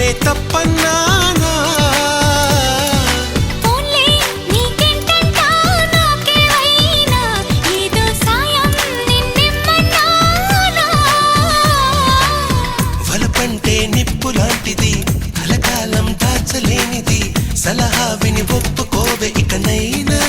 నేనే తప్పన్నానా వలపంటే నిప్పు లాంటిది కలకాలం దాచలేనిది సలహా విని ఒప్పుకోవే ఇకనైనా